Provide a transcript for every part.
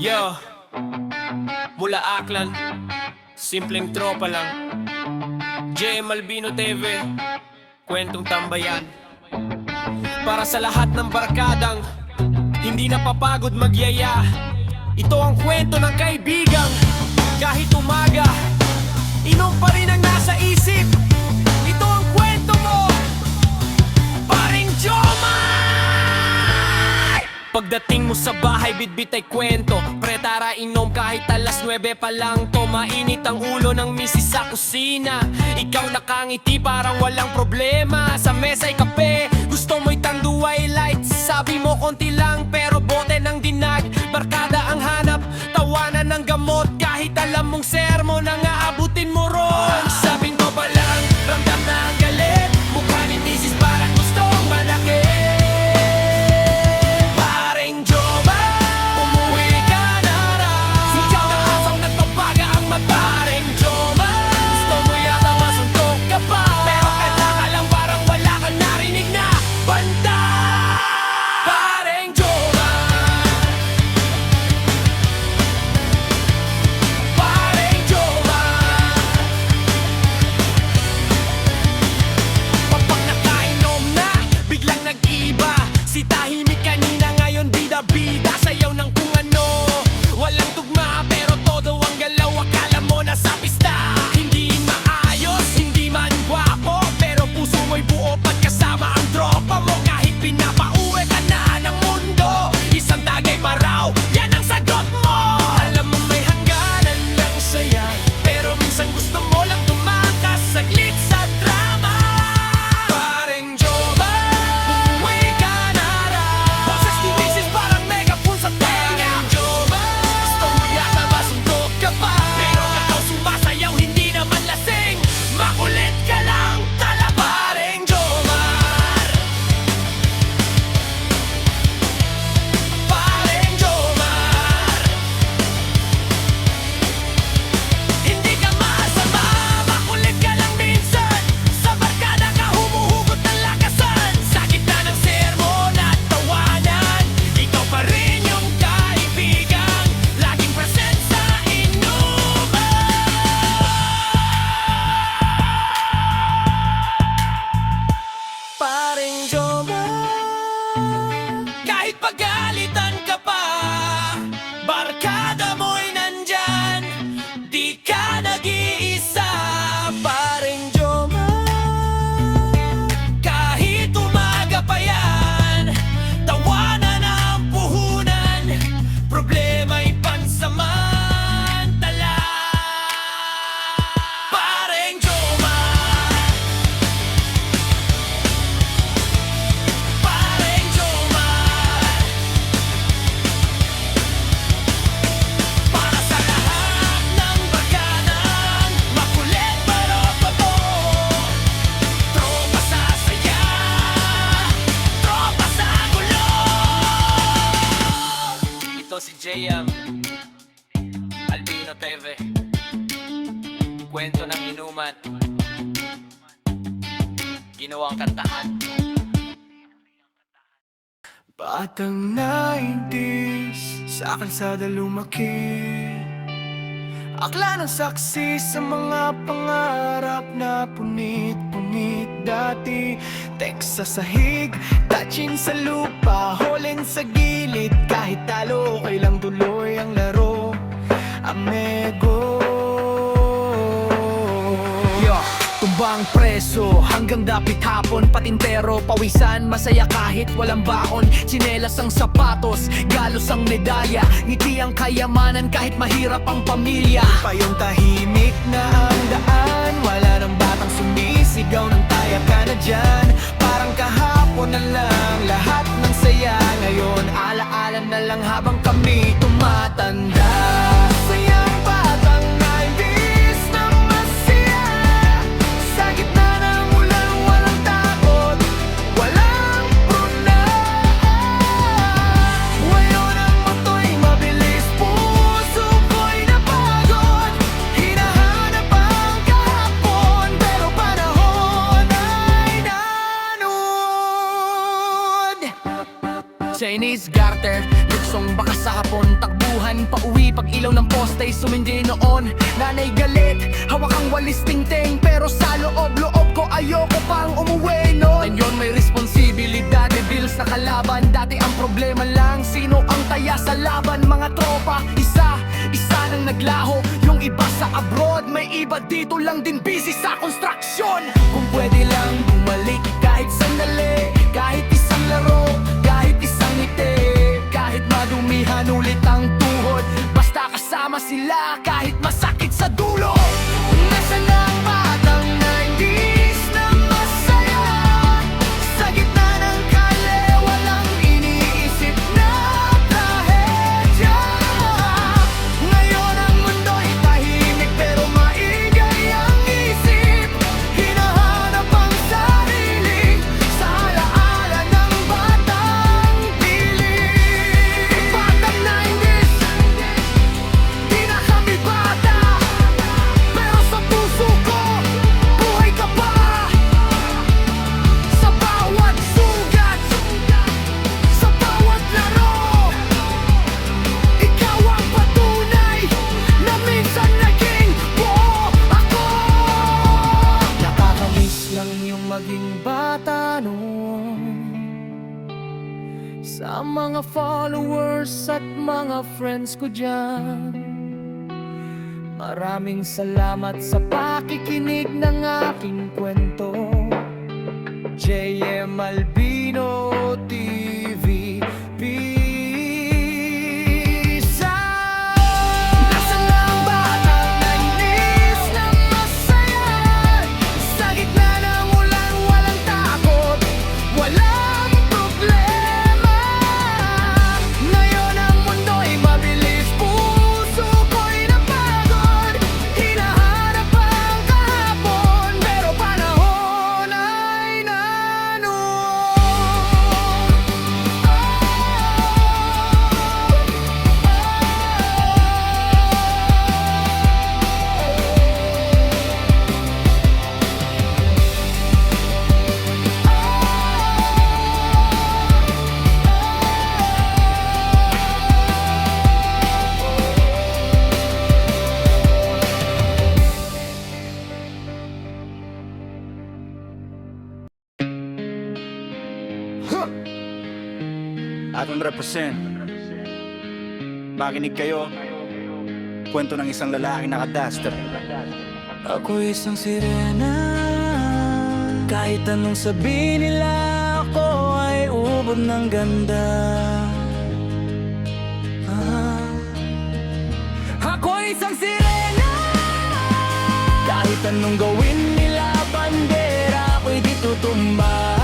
Yo, mula Aklan, simpleng tropa lang. JM Albino TV, kwentong tambayan. Para sa lahat ng barkadang hindi napapagod magyaya. Ito ang kwento ng kaibigang kahit umaga, inom pa rin ang nasa isip. Ito ang kwento mo, paring Jomar! Pagdating mo sa bahay, bitbit ay kwento. Pre, tara inom kahit alas 9 pa lang to. Mainit ang ulo ng misis sa kusina. Ikaw nakangiti parang walang problema. Sa mesa ay kape, gusto mo'y tanduay lights. Sabi mo konti lang pero bote ng dinag. Barkada ang hanap, tawanan ng gamot. Kahit alam mong sermon ang aabutin mo ron. Sabi mo ba lang, ramdam na ang galit. Mukha ni misis parang gustong manakit. Kahit pagalitan ka pa, barkada mo'y nandyan. Di ka nag-iisa, paring Jomar. Kahit umaga pa yan, tawanan ang puhunan. Problema'y pansamantala. Paring Jomar. Paring Jomar. Para sa lahat ng barkadang makulit pero totoo. Tropa sa saya, tropa sa gulo. Ito si JM Albino TV, kwento ng inuman, ginawang kantahan. Batang 90s, sa kalsada lumaki. Akla ng saksi sa mga pangarap na punit-punit dati. Text sa sahig, touching sa lupa, holin sa gilid. Kahit talo, okay lang tuloy ang laro, amigo. Tumbang preso hanggang dapit hapon. Patintero, pawisan, masaya kahit walang baon. Tsinelas ang sapatos, galos ang medalya. Ngiti ang kayamanan kahit mahirap ang pamilya. Pa yung tahimik na ang daan, wala nang batang sumisigaw ng taya ka na dyan. Parang kahapon na lang lahat ng saya. Ngayon alaala na lang habang kami tumatanda. Sayang batang 90s na masaya. Sa gitna ng ulan, walang takot, walang pruna. Ngayon ang moto'y mabilis, puso ko'y napagod. Hinahanap ang kahapon, pero panahon ay nanood. Chinese garter, looks pusong baka sa hapon. Takbuhan pauwi pag ilaw ng poste sumindi noon. Nanay galit, hawak ang walis tingting, pero sa loob ko ayoko pang umuwi noon. Ngayon may responsibilidad, may bills na kalaban. Dati ang problema lang, sino ang taya sa laban. Mga tropa, isa nang naglaho. Yung iba sa abroad, may iba dito lang din busy sa construction. Kung pwede lang bumalik kahit sandali, kahit isang laro, kahit isang ngiti, kahit madumihan ulit ang tuhod, basta kasama sila kahit masakit sa dulo. Nasaan ang batang 90s na masaya? Sa gitna ng kale, walang iniisip na trahedya. Ngayon ang mundo'y tahimik pero maingay ang isip. Hinahanap ang sarili sa alaala ng batang piling. Batang 90s, di na kami bata, pero sa puso ko, buhay ka pa. Sa bawat sugat, sa bawat laro, ikaw ang patunay na minsan naging buo ako. Nakakamiss lang yung maging bata noon, sa mga followers at mga friends ko dyan. Maraming salamat sa pakikinig ng aking kwento. JM Albino TV. Peace out! Nasaan ang batang 90s na masaya? Sa gitna ng ulan, walang takot, walang problema. Ngayon ang mundo'y mabilis, puso ko'y napagod. Hinahanap ang kahapon, pero panahon ay nanuon. Aton represent. Makinig kayo. Kwento ng isang lalaki naka-duster. Ako isang sirena, kahit anong sabihin nila, ako ay ubod ng ganda. Ako isang sirena, kahit anong gawin nila, bandera ako'y di tutumba.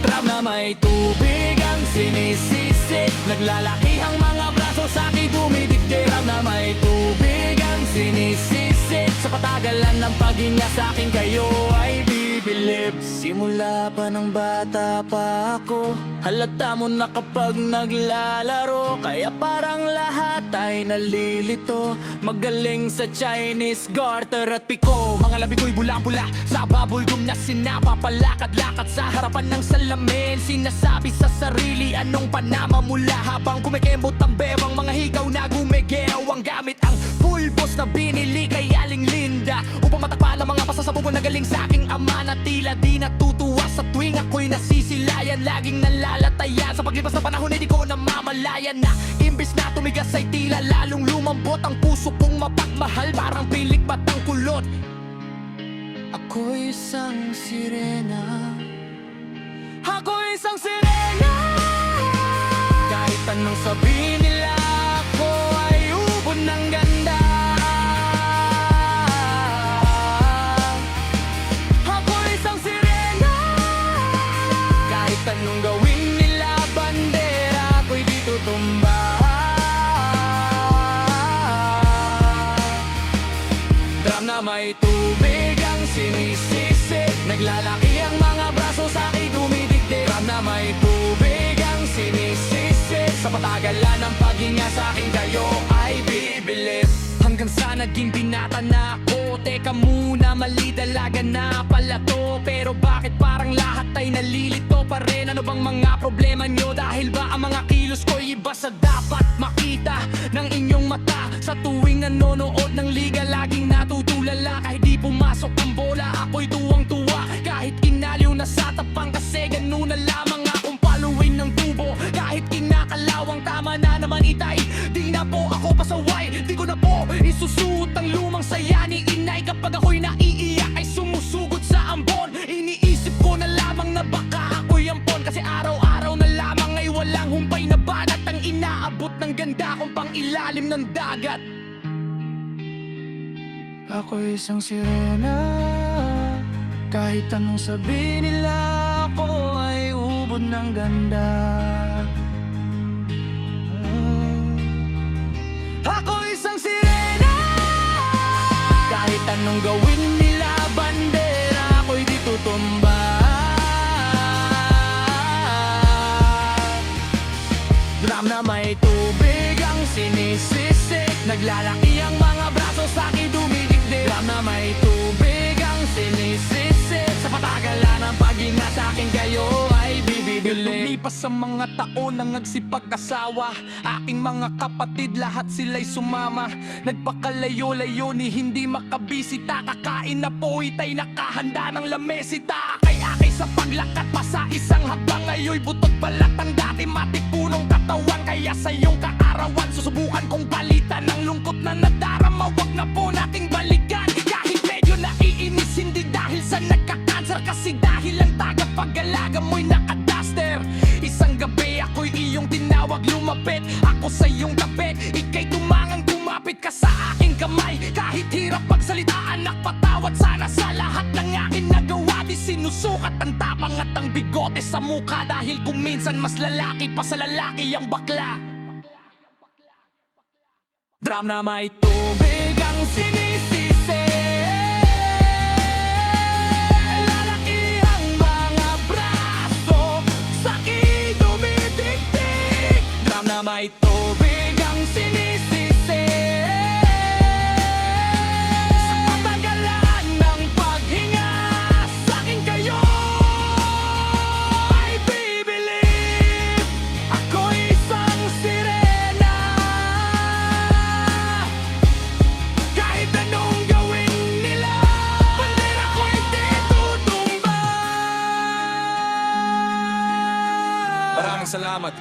Trap na may tubig ang sinisisik, naglalaki ang mga braso sa akin dumidikdik. Trap na may tubig ang sinisisik, sa patagalan ng paghinga sa akin kayo ay bibilib. Simula pa ng bata pa ako, halata mo na kapag naglalaro, kaya parang lahat ay nalilito. Magaling sa Chinese garter at piko, mga labi ko'y bula-bula sa bubble gum na sinapapalakad-lakad sa harapan ng salamin. Sinasabi sa sarili anong panamamula, habang kumikembot ang bebang mga higaw na gumigew. Ang gamit ang pulbos na binili kay Aling Linda, upang matakpan ang mga pasasabog na galing sa aking ama, na tila di natutuwa sa tuwing ako'y nasisilayan. Laging nalalatayan sa paglipas ng panahon, hindi ko namamalayan na imbis na tumigas ay tila lalong lumambot. Ang puso kong mapagmahal, parang pilik batang kulot. Ako'y isang sirena, ako'y isang sirena, kahit anong sabihin nila, ako ay ubod ng ganda. Ako'y isang sirena, kahit anong gawin nila, bandera ako'y di tutumba. Drum na may tubig ang sinisisip, naglalaki ang mga braso sa akin dumidikdik. Drum na may tubig ang sinisisip, sa patagalan ng paghinga sa akin kayo ay bibilib. Hanggang sa naging binata na ako, teka Teka muna, mali dalaga na pala to. Pero bakit parang lahat ay nalilito pa rin? Ano bang mga problema nyo? Dahil ba ang mga kilos ko'y iba sa dapat makita ng inyong mata? Sa tuwing nanonood ng liga, laging natutulala. Kahit di pumasok ang bola, ako'y tuwang-tuwa. Kahit inaliw na sa tapang, kasi ganun na lamang akong paluin ng tubo. Kahit kinakalawang, tama na naman itay. Di na po ako pasaway, di ko na po isusuot ang lumang saya ni inay. Kapag ako'y naiiyak ay sumusugot sa ambon. Iniisip ko na lamang na baka ako'y ampon. Kasi araw-araw na lamang ay walang humpay na banat ang inaabot ng ganda kong pang ilalim ng dagat. Ako'y isang sirena, kahit anong sabihin nila, ako ay ubod ng ganda. Ako isang sirena, kahit anong gawin nila, bandera ako'y di tutumba. Drum na may tubig ang sinisisik, naglalaki ang mga braso sa akin dumidikdik. Drum na may tubig ang sinisisik, sa patagalan ng paghinga sa akin kayo ay bibibili. Lumipas ang mga taon ng nagsipag-asawa, aking mga kapatid lahat sila'y sumama. Nagpakalayo-layo ni hindi makabisita, kakain na po itay nakahanda ng lamesita. Akay-akay sa paglakat pa sa isang habang, ngayoy butot balat ang dati matipunong katawan. Kaya sa iyong kaarawan, susubukan kong palitan ng lungkot na nadarama. Wag na po nating balikan, kahit medyo naiinis, hindi dahil sa nagkakanser, kasi dahil ang tagapag-alaga mo'y nakadaster. Isang gabi ako'y iyong tinawag, lumapit ako sa iyong tabi. Ika'y tumangang kumapit ka sa aking kamay. Kahit hirap magsalita, anak, patawad sana sa lahat ng aking nagawa. Di sinusukat ang tapang at ang bigote sa mukha, dahil kung minsan mas lalaki pa sa lalaki ang bakla. Drum na may tubig ang sinisisi, lalaki ang mga braso, sa'kin dumidikdik. Drum na may tubig ang sinisisi, sa patagalan ng paghinga, sa'kin kayo ay bibilib. Ako'y isang sirena, kahit anong gawin nila, bandera ko'y di tutumba. Maraming salamat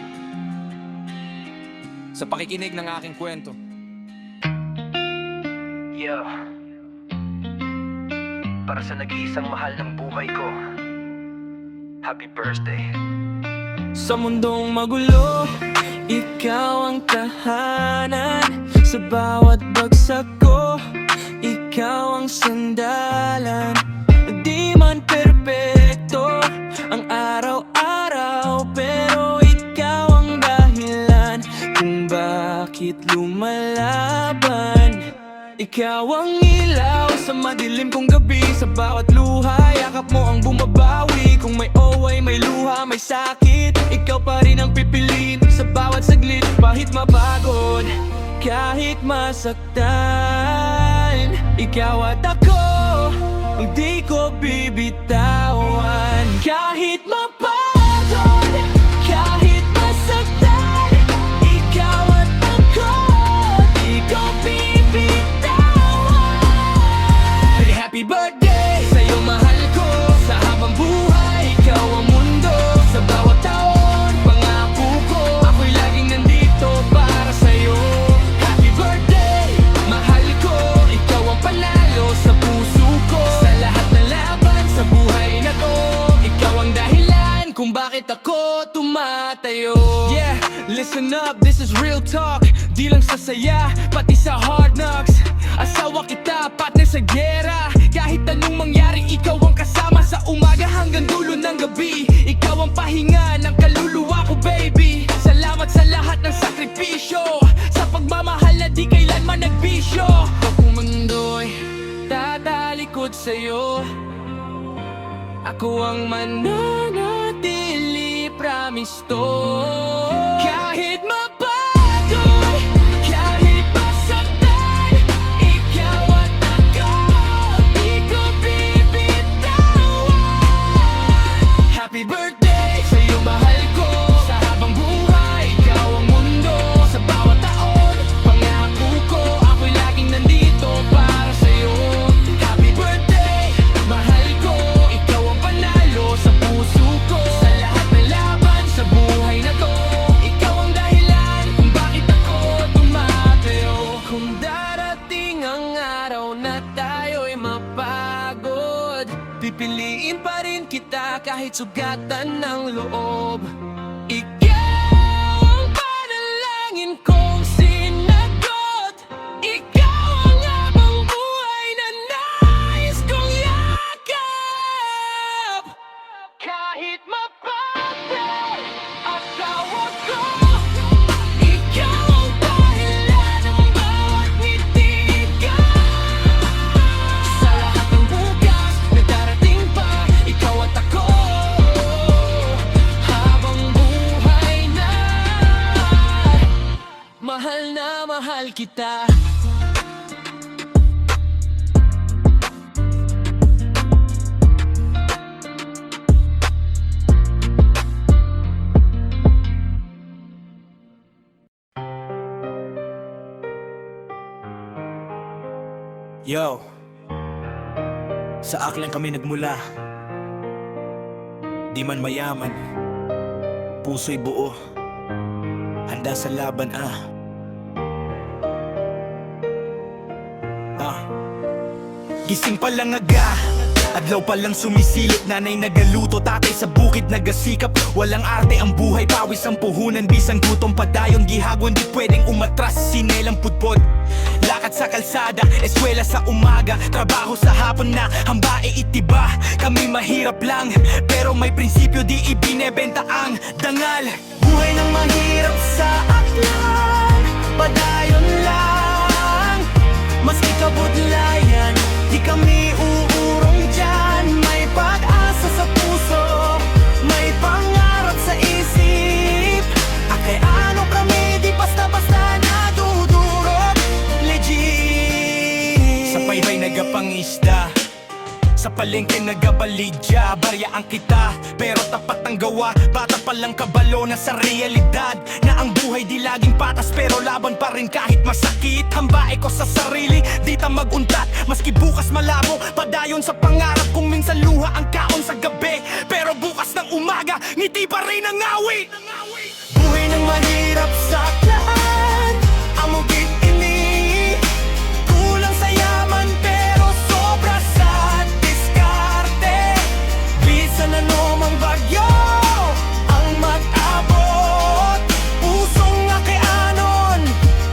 sa pakikinig ng aking kwento. Yo, para sa nag-iisang mahal ng buhay ko, happy birthday. Sa mundong magulo, ikaw ang tahanan. Sa bawat bagsak ko, ikaw ang sandalan. Di man perpekto ang araw-araw, pero ikaw ang dahilan kung bakit lumalaban. Ikaw ang ilaw sa madilim kong gabi, sa bawat luha, yakap mo ang bumabawi. Kung may oway, may luha, may sakit, ikaw pa rin ang pipiliin sa bawat saglit. Kahit mapagod, kahit masaktan, ikaw at ako, hindi ko bibitawan. Kahit mapagod, kahit masaktan, ikaw at ako, di ko bibitawan. Happy birthday sa'yo, mahal ko, sa habang buhay, ikaw ang mundo. Sa bawat taon, pangako ko, ako'y laging nandito para sa'yo. Happy birthday, mahal ko, ikaw ang panalo sa puso ko. Sa lahat ng laban sa buhay na to, ikaw ang dahilan kung bakit ako tumatayo. Yeah, listen up, this is real talk. Di lang sa saya, pati sa hard knocks. Asawa kita, partner sa gera. Kahit anong mangyari, ikaw ang kasama sa umaga hanggang dulo ng gabi. Ikaw ang pahinga ng kaluluwa ko, baby. Salamat sa lahat ng sakripisyo, sa pagmamahal na di kailanman nagbisyo. Kung mundo'y tatalikod sa'yo, ako ang mananatili, promise to. Kahit mapagod, kahit masaktan, ikaw at ako, kahit sugatan ng loob. Ikaw ang panalangin kong sinagot. Ikaw ang habang buhay na nais kong yakap. Kahit mapagod at tawag ko, ikaw ang dahilan ng bawat ngiti ko. Sa lahat ng bukas na darating pa, ikaw at ako. Habang buhay na, mahal kita. Yo, sa Aklan kami nagmula. Di man mayaman, puso'y buo, handa sa laban Gising pa lang aga, adlaw pa lang sumisilip. Nanay nagaluto, tatay sa bukid nagasikap. Walang arte ang buhay, pawis ang puhunan. Bisang gutom padayon, gihagwan di pwedeng umatras. Sinelang pudpod, lakad sa kalsada, eskwela sa umaga, trabaho sa hapon na hambae itiba. Kami mahirap lang, pero may prinsipyo di ibinebenta ang dangal. Buhay ng mahirap sa Aklan, padayon lang. Maski kabudlayan, di kami uurong dyan. May pag-asa sa puso, may pangarap sa isip. Kay ano kami di basta-basta nadudurog. Legit. Sa paybay nagapangisda, sa palengke nagabalidya. Baryaan kita, pero tapat ang gawa. Bata pa lang kabalo na sa realidad, na ang buhay di laging patas, pero laban pa rin kahit masakit. Hambae ko sa sarili, di ta maguntat. Maski bukas malabo, padayon sa pangarap. Kung minsan luha ang kaon sa gabi, pero bukas ng umaga, ngiti pa rin ang awi. Buhay ng mahirap sa Aklan, amugit ini. Kulang sa yaman, pero sobra sa diskarte. Bisan anumang bagyo ang mag-abot, pusong nga kay anon,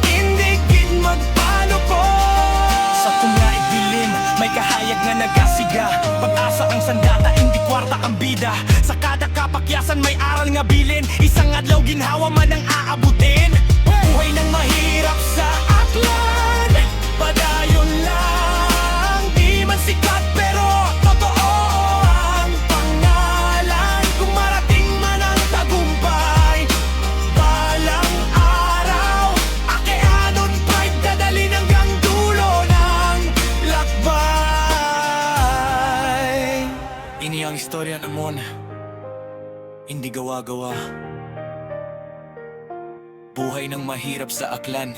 hindi gid magpalupot. Sa tunga ibilin, may kahayag nga nagasiga. Pag-asa ang sandata, hindi kwarta ang bida. Sa kada kapakyasan may aral nga bilin. Isang adlaw ginhawa man ang aabutin. Buhay ng mahirap sa Aklan, padayon lang. Di man sikat pero totoo ang pangalan. Kung marating man ang tagumpay, balang araw, akeanon pride dadalhin hanggang dulo ng lakbay. Ini ang istorya namon, hindi gawa-gawa. Buhay ng mahirap sa Aklan,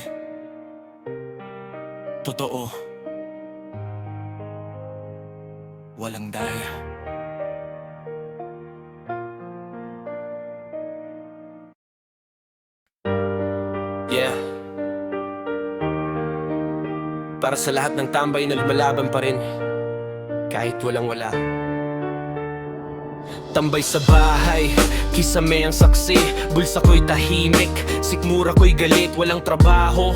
totoo, walang daya. Yeah. Para sa lahat ng tambay na lumalaban pa rin, kahit walang-wala. Tambay sa bahay, kisame ang saksi. Bulsa ko'y tahimik, sikmura ko'y galit. Walang trabaho,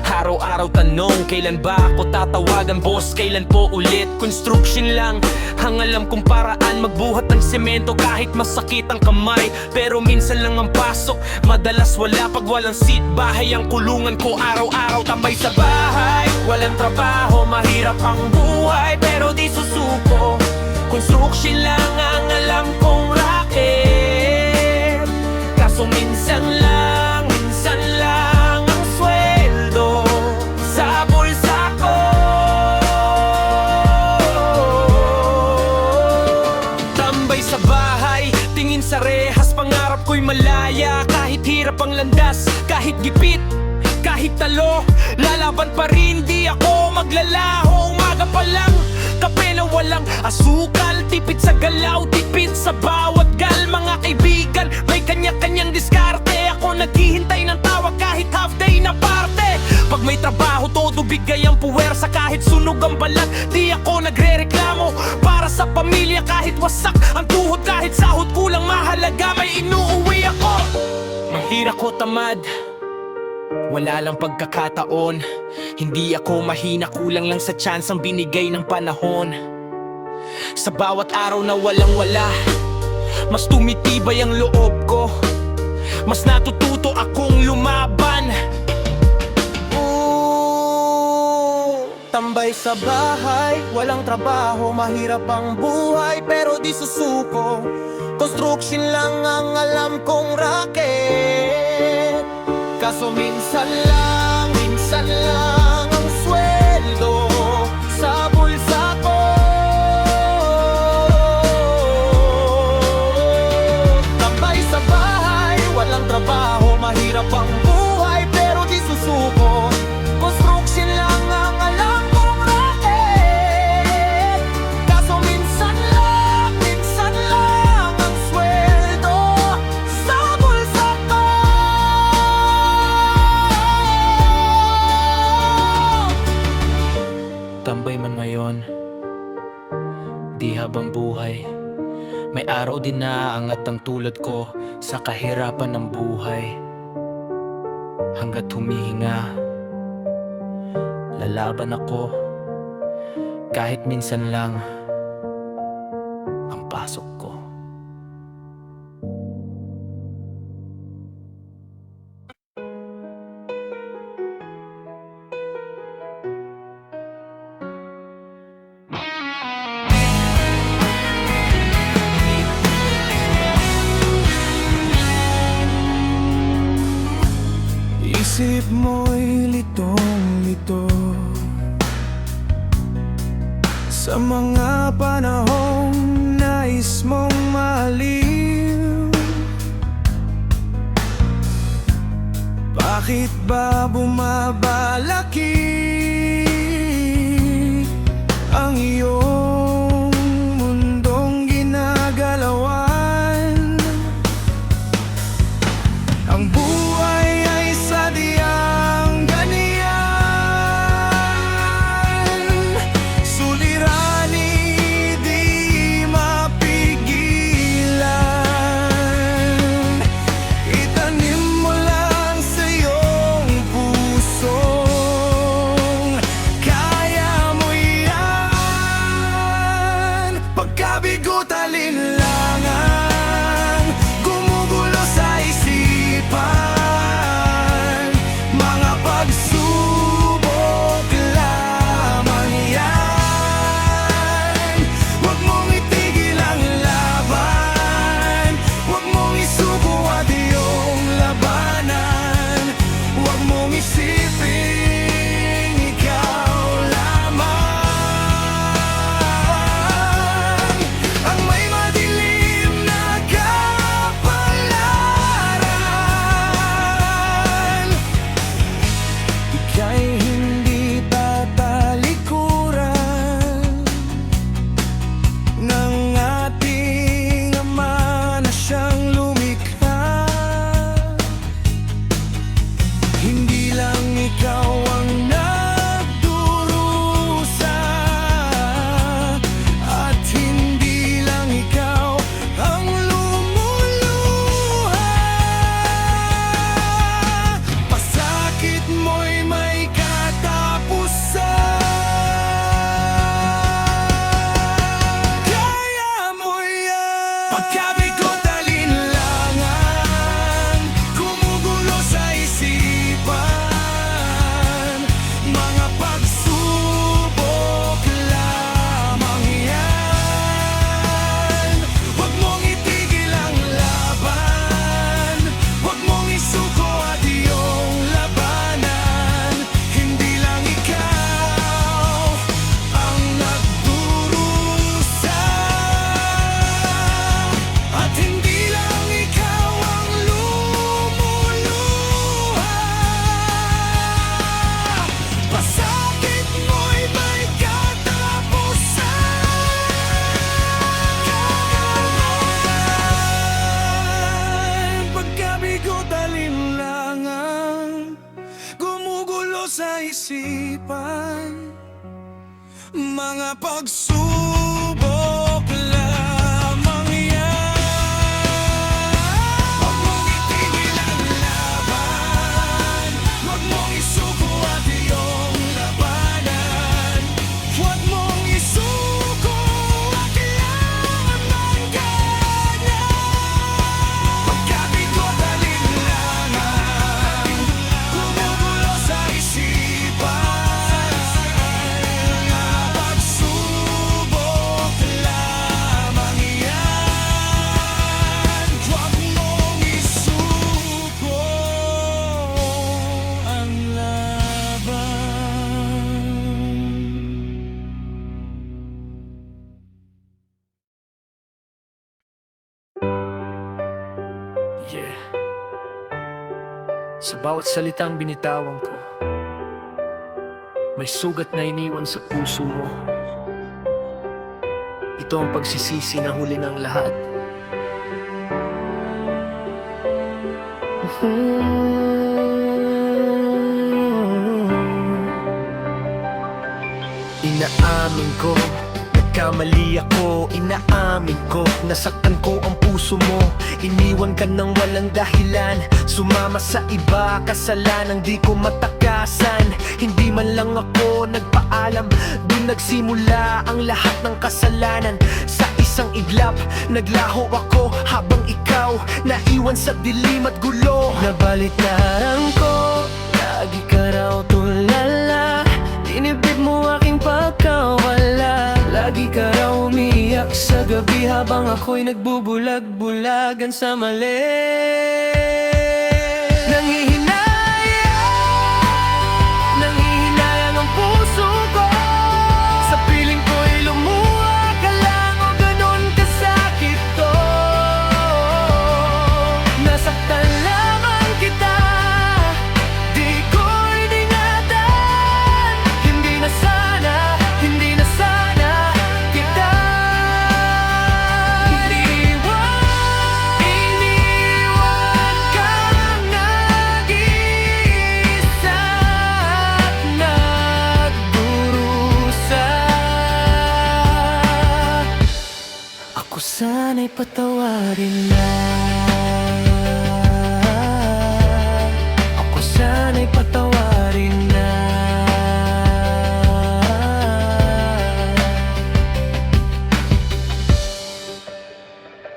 araw-araw tanong, kailan ba ako tatawagan boss? Kailan po ulit? Construction lang ang alam kong paraan, magbuhat ng semento kahit masakit ang kamay. Pero minsan lang ang pasok, madalas wala. Pag walang seat, bahay ang kulungan ko. Araw-araw tambay sa bahay, walang trabaho, mahirap ang buhay, pero di susuko. Construction lang ang alam kong racket. Kaso minsan lang ang sweldo sa bulsa ko. Tambay sa bahay, tingin sa rehas, pangarap ko'y malaya. Kahit hirap ang landas, kahit gipit, kahit talo, lalaban pa rin, di ako maglalaho. Umaga pa lang, kape na walang asukal, tipid sa galaw, tipid sa bawat gal. Mga kaibigan, may kanya-kanyang diskarte. Ako naghihintay ng tawag kahit half day na parte. Pag may trabaho, todo todo bigay ang puwersa kahit sunog ang balat. Di ako nagre-reklamo para sa pamilya kahit wasak ang tuhod, kahit sahod kulang mahalaga may inuuwi ako. Mahirap ko tamad, wala lang pagkakataon. Hindi ako mahina, kulang lang sa chance ang binigay ng panahon. Sa bawat araw na walang wala, mas tumitibay ang loob ko. Mas natututo akong lumaban. Tambay sa bahay, walang trabaho, mahirap ang buhay pero di susuko. Construction lang ang alam kong racket. Kaso minsan lang ang sweldo sa bulsa ko. Tambay sa bahay, walang trabaho, mahirap ang buhay pero di susuko. Construction lang ang alam kong racket. Kaso minsan lang ang sweldo sa bulsa ko. Tambay man ngayon, di habang buhay. May araw din na aangat ang tulad ko sa kahirapan ng buhay. Hanggat humihinga, lalaban ako kahit minsan lang ang pasok ko. Isip mo'y litong-lito sa mga panahong nais mong maaliw. Bakit ba bumabalakid ang iyong mundong ginagalawan? Ang buhay ay sadyang ganyan, suliranin di mapigilan. Itanim mo lang sa iyong pusong kaya mo yan. Pagkabigo talinlangan, gumugulo sa isipan. sa isipan. Mga pagsubok lamang yan. Huwag mong itigil ang laban, huwag mong isuko at iyong labanan. Huwag mong isuko at kailangan ganyan. Pagkabigot alinlangan, gumugulo sa isipan. Pagsubok lamang yan. Huwag mong isuko ang laban. Yeah. Sa bawat salitang binitawan ko, may sugat na iniwan sa puso mo. Ito ang pagsisisi na huli ng lahat. Inaamin ko, nagkamali ako. Inaamin ko, nasaktan ko ang puso mo. Iniwan ka ng walang dahilan, sumama sa iba, kasalanang di ko matakasan. Hindi man lang ako nagpaalam, dun nagsimula ang lahat ng kasalanan. Sa isang iglap, naglaho ako habang ikaw naiwan sa dilim at gulo. Nabalitaran ko, lagi ka raw tulala. Dinibdib mo aking pagkawala. Lagi ka raw umiyak sa gabi habang ako'y nagbubulag-bulagan sa mali. Nanghihinayang ang puso ko. Sa piling ko'y lumuha ka lang, o ganon kasakit to. Nasaktan lamang kita, di ko iningatan. Hindi na sana kita iniwan kang nag-iisa at nagdurusa. Ako sana'y patawarin na. Ako sana'y patawarin na.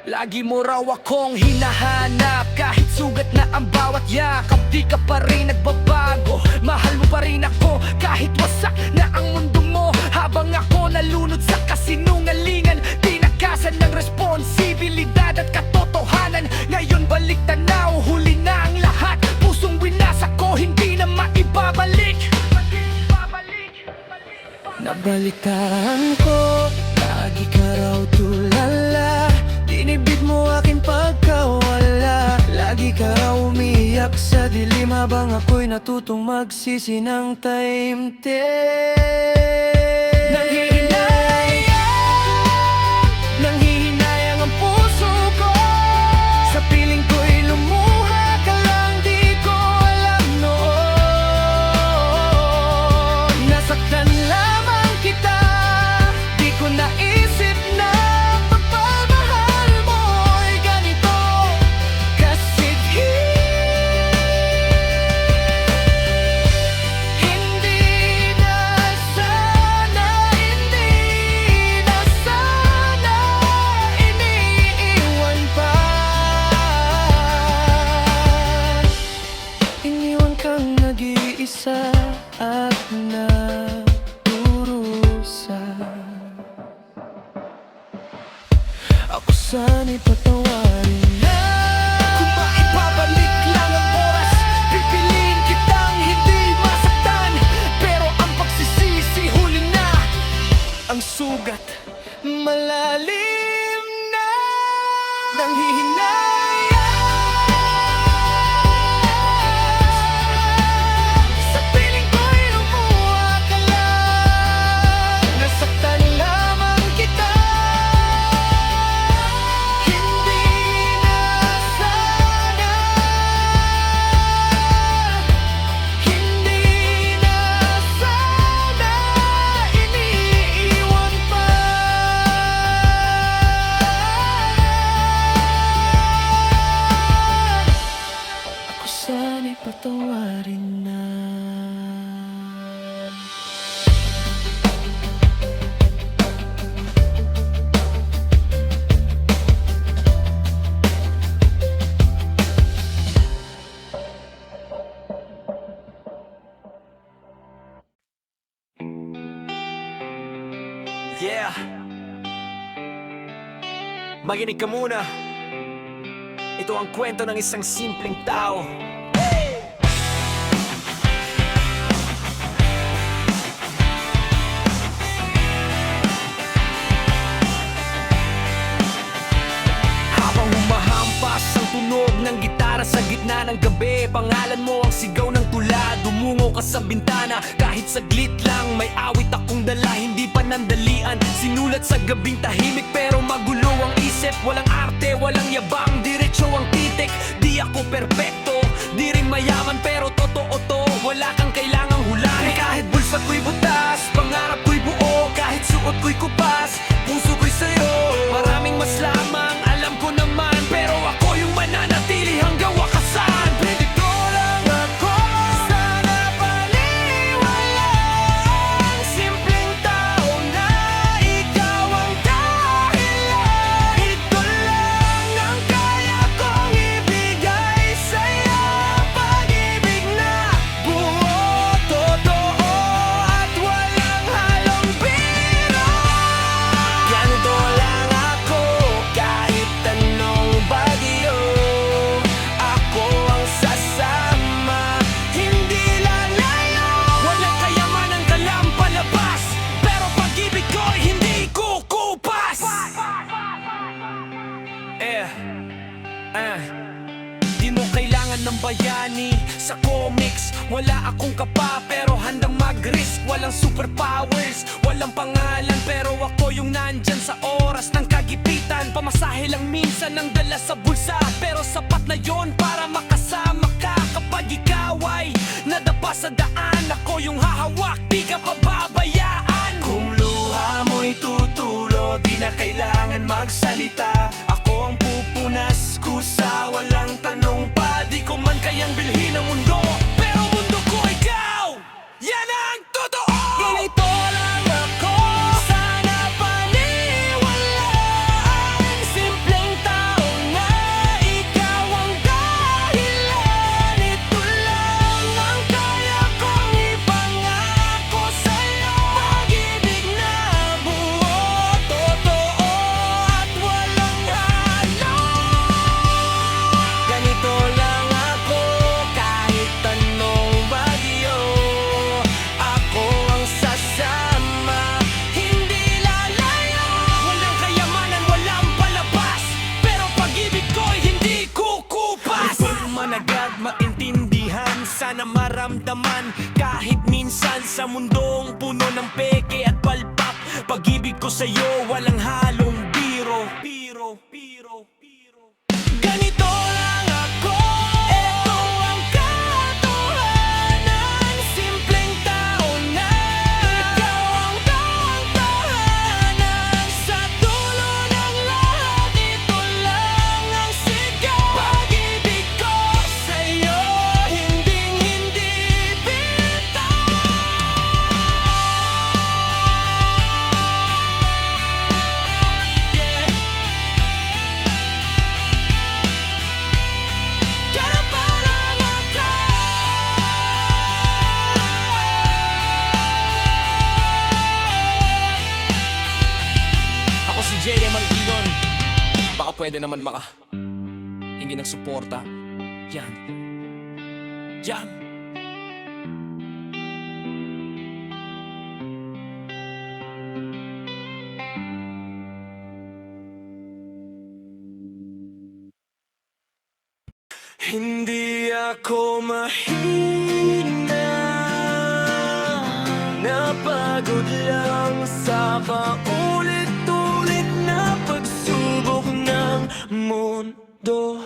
Lagi mo raw akong hinahanap, kahit sugat na ang bawat yakap. Di ka pa rin nagbabago, mahal mo pa rin ako, kahit wasak na ang mundo mo. Habang ako nalunod sa kasinungalingan, tinakasan ng responsibilidad at katotohanan. Ngayon balik tanaw, huli na ang lahat. Pusong winasak ko, hindi na maibabalik. Nabalitaran ko, lagi ka raw tulala. Dinibdib mo aking pagkawala. Lagi ka raw umiyak sa dilim habang ako'y natutong magsisi ng taimtim. Nanghihinayang ang puso ko. Sa piling ko'y lumuha ka lang, di ko alam noon. Nasaktan lamang kita, di ko naisip na pagmamahal mo'y ganito kasidhi. Hindi na sana patawarin na. Yeah. Makinig ka muna. Ito ang kwento ng isang simpleng tao. Habang humahampas ang tunog ng gitara sa gitna ng gabi, pangalan mo ang sigaw ng tula. Dumungo ka sa bintana, kahit saglit lang. May awit akong dala, hindi panandalian. Sinulat sa gabing tahimik pero magulo ang isip. Walang arte, walang yabang, diretso ang titik. Di ako perpekto, di rin mayaman pero totoo to. Wala kang kailangang hulahin. Kahit bulsa ko'y butas, pangarap ko'y buo. Kahit suot ko'y kupas, puso ko'y sa'yo. Maraming mas lamang, alam ko naman, pero ako yung mananatili hanggang wakasan. Ganito lang ako, sana paniwalaan. Simpleng tao na ikaw ang dahilan. Ito lang ang kaya kong ibigay sa'yo. Pag-ibig na buo, totoo at walang halong biro. Ganito lang ako, kahit anong bagyo. Ako ang sasama, hindi lalayo. Walang kayamanan ka lang palabas, pero pag-ibig ko'y hindi kukupas. Di mo kailangan ng bayani sa comics. Wala akong kapa pero handang mag-risk. Walang superpowers, walang pangalan, pero ako yung nandyan sa oras ng kagipitan. Pamasahe lang minsan ang dala sa bulsa, pero sapat na yon para makasama ka. Kapag ikaw ay nadapa sa daan, ako yung hahawak, di ka pababayaan. Kung luha mo'y tutulo, di na kailangan magsalita. Ako ang pupunas kusa, walang tanong pa. Di ko man kayang bilhin ang mundo, pero mundo ko ikaw, yan ang totoo. Ganito lang ako, sana paniwalaan. Simpleng tao na ikaw ang dahilan. Ito lang ang kaya kong ipangako sa'yo. Pag-ibig na buo, totoo at walang halo. Ganito lang ako, kahit anong bagyo. Ako ang sasama, hindi lalayo. Walang kayamanan, walang palabas, pero pag-ibig ko'y hindi kukupas. Di ko man agad maintindihan, sana maramdaman. Kahit minsan sa mundong puno ng peke at palpak, pag-ibig ko sa'yo walang halong biro. Ganito lang ako, ito ang katotohanan. Simpleng tao na ikaw ang tahanan. Sa dulo ng lahat, ito lang ang sigaw. Pag-ibig ko sa'yo, hinding-hindi bitaw. Yeah. Kaya parang ako. Ako si JD Marquilon. Baka pwede naman hingi ng suporta. Yan. Hindi ako mahina, napagod lang sa paulit-ulit na pagsubok ng mundo.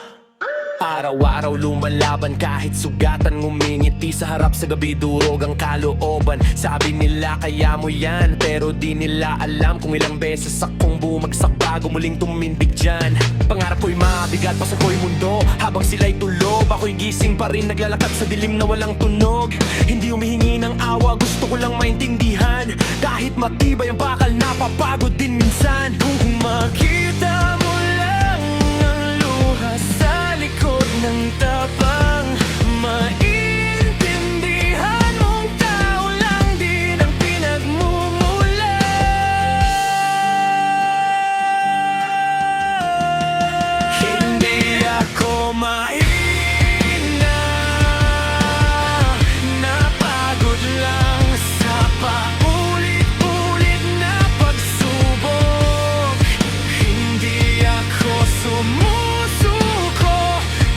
Araw araw-araw lumalaban kahit sugatan, ngumingiti sa harap sa gabi, durog ang kalooban. Sabi nila kaya mo yan, pero di nila alam kung ilang beses akong bumagsak bago muling tumindig dyan. Pangarap ko'y mabigat, pasan ko'y mundo habang sila'y tulog. Ako'y gising pa rin, naglalakad sa dilim na walang tunog. Hindi humihingi ng awa, gusto ko lang maintindihan. Kahit matibay ang bakal, napapagod din minsan. Kung makita mo lang ang luha sa likod ng tapang, maintindihan mong tao lang din ang pinagmumula. Hindi ako mahina, napagod lang sa paulit-ulit na pagsubok. Hindi ako sumusuko,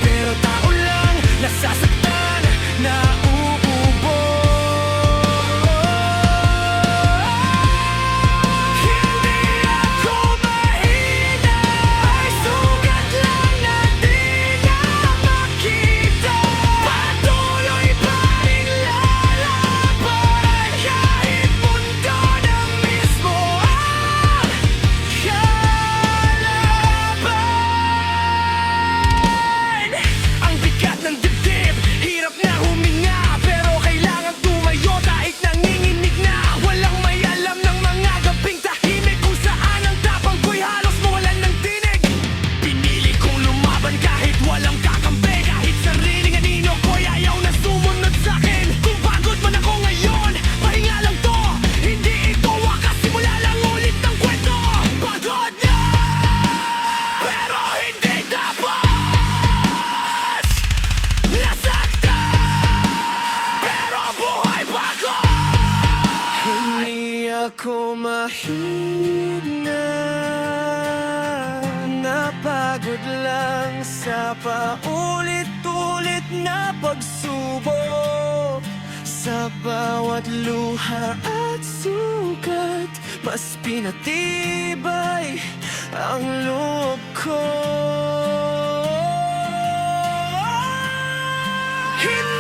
pero tao lang nasasaktan, nauubos. Hindi ako mahina, ay sugat lang na di na makita. Patuloy pa rin lalaban kahit mundo na mismo ang kalaban. Ang bigat ng dibdib, hirap na huminga, pero kailangan tumayo kahit nanginginig na. Walang may alam ng mga gabing tahimik, kung saan ang tapang ko'y halos mawalan ng tinig. Pinili kong lumaban kahit walang kakampi, kahit sariling anino ko'y ayaw na sumunod sa'kin. Kung pagod man ako ngayon, pahinga lang to. Hindi ito wakas, simula lang ulit ng kwento. Pagod na, pero hindi tapos. Nasaktan, pero buhay pa ako. Hindi ako mahina, napagod lang sa paulit-ulit na pagsubok. Sa bawat luha at sugat, mas pinatibay ang loob ko. Hindi